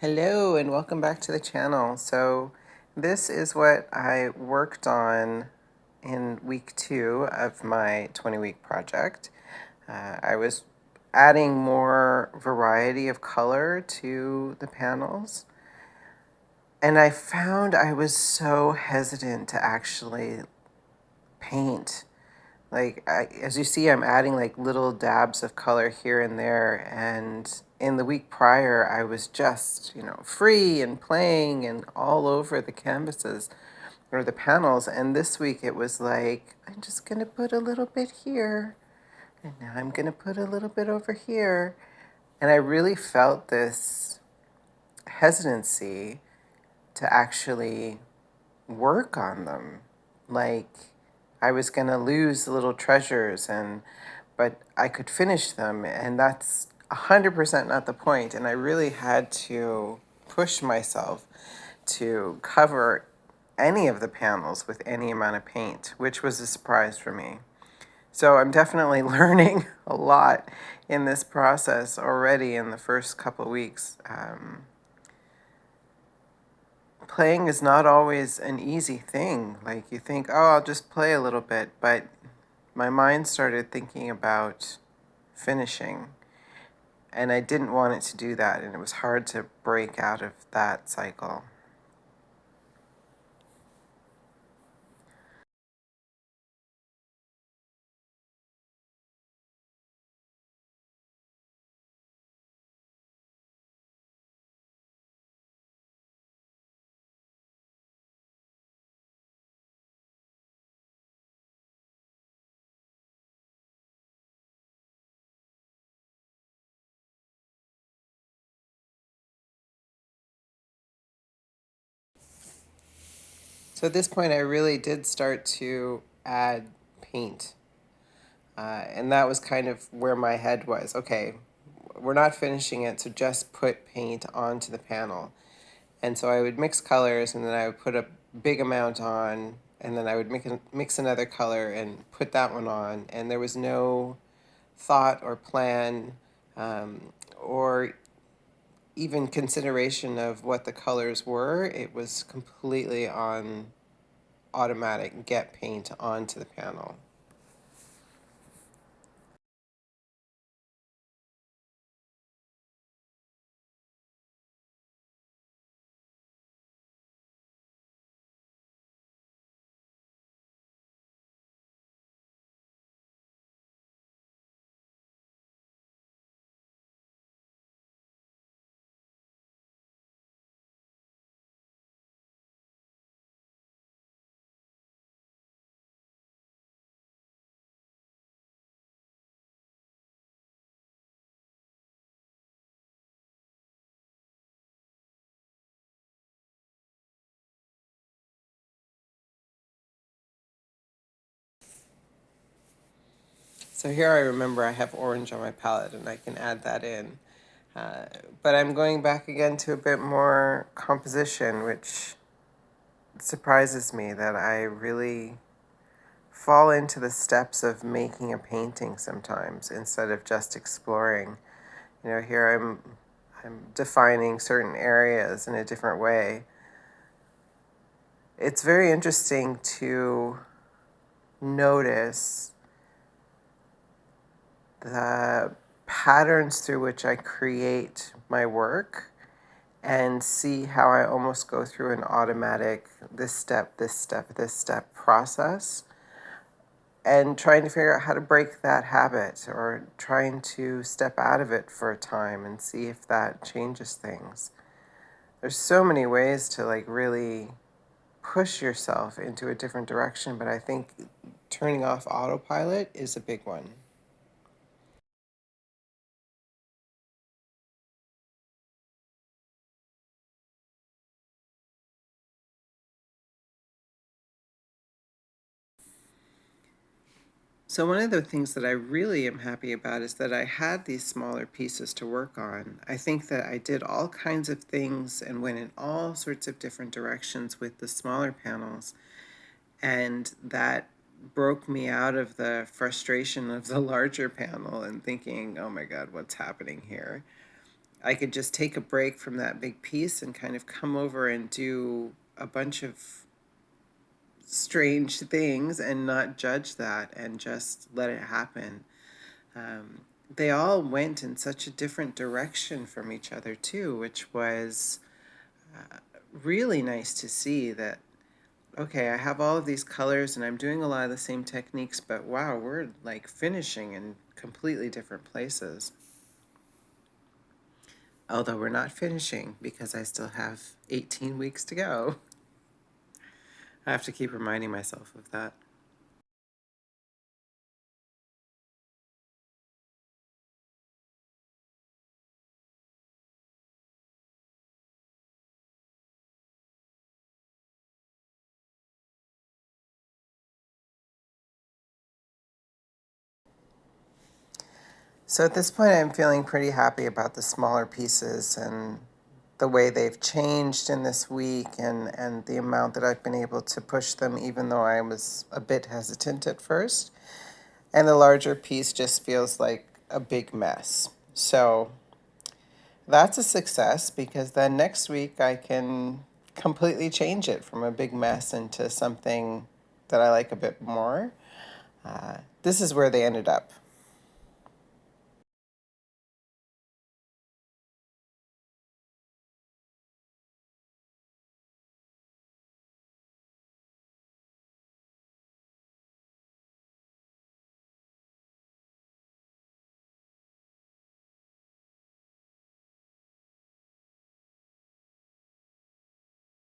Hello and welcome back to the channel. So this is what I worked on in week 2 of my 20-week project. I was adding more variety of color to the panels, and I found I was so hesitant to actually paint. As you see, I'm adding like little dabs of color here and there. And in the week prior, I was just, free and playing and all over the canvases or the panels. And this week it was like, I'm just going to put a little bit here. And now I'm going to put a little bit over here. And I really felt this hesitancy to actually work on them. Like I was going to lose little treasures, but I could finish them, and that's 100% not the point. And I really had to push myself to cover any of the panels with any amount of paint, which was a surprise for me. So I'm definitely learning a lot in this process already in the first couple of weeks. Playing is not always an easy thing. Like you think, oh, I'll just play a little bit, but my mind started thinking about finishing, and I didn't want it to do that, and it was hard to break out of that cycle. So at this point, I really did start to add paint. And that was kind of where my head was. Okay, we're not finishing it, so just put paint onto the panel. And so I would mix colors, and then I would put a big amount on, and then I would mix another color and put that one on. And there was no thought or plan or even consideration of what the colors were. It was completely on automatic, get paint onto the panel. So here I remember I have orange on my palette, and I can add that in. Uh, but I'm going back again to a bit more composition, which surprises me that I really fall into the steps of making a painting sometimes instead of just exploring. Here I'm defining certain areas in a different way. It's very interesting to notice the patterns through which I create my work and see how I almost go through an automatic this step, this step, this step process, and trying to figure out how to break that habit or trying to step out of it for a time and see if that changes things. There's so many ways to like really push yourself into a different direction, but I think turning off autopilot is a big one. So one of the things that I really am happy about is that I had these smaller pieces to work on. I think that I did all kinds of things and went in all sorts of different directions with the smaller panels, and that broke me out of the frustration of the larger panel and thinking, oh my God, what's happening here? I could just take a break from that big piece and kind of come over and do a bunch of strange things and not judge that and just let it happen. They all went in such a different direction from each other too, which was really nice to see that, okay, I have all of these colors and I'm doing a lot of the same techniques, but wow, we're like finishing in completely different places. Although we're not finishing because I still have 18 weeks to go. I have to keep reminding myself of that. So at this point, I'm feeling pretty happy about the smaller pieces and the way they've changed in this week and the amount that I've been able to push them, even though I was a bit hesitant at first. And the larger piece just feels like a big mess. So that's a success because then next week I can completely change it from a big mess into something that I like a bit more. This is where they ended up.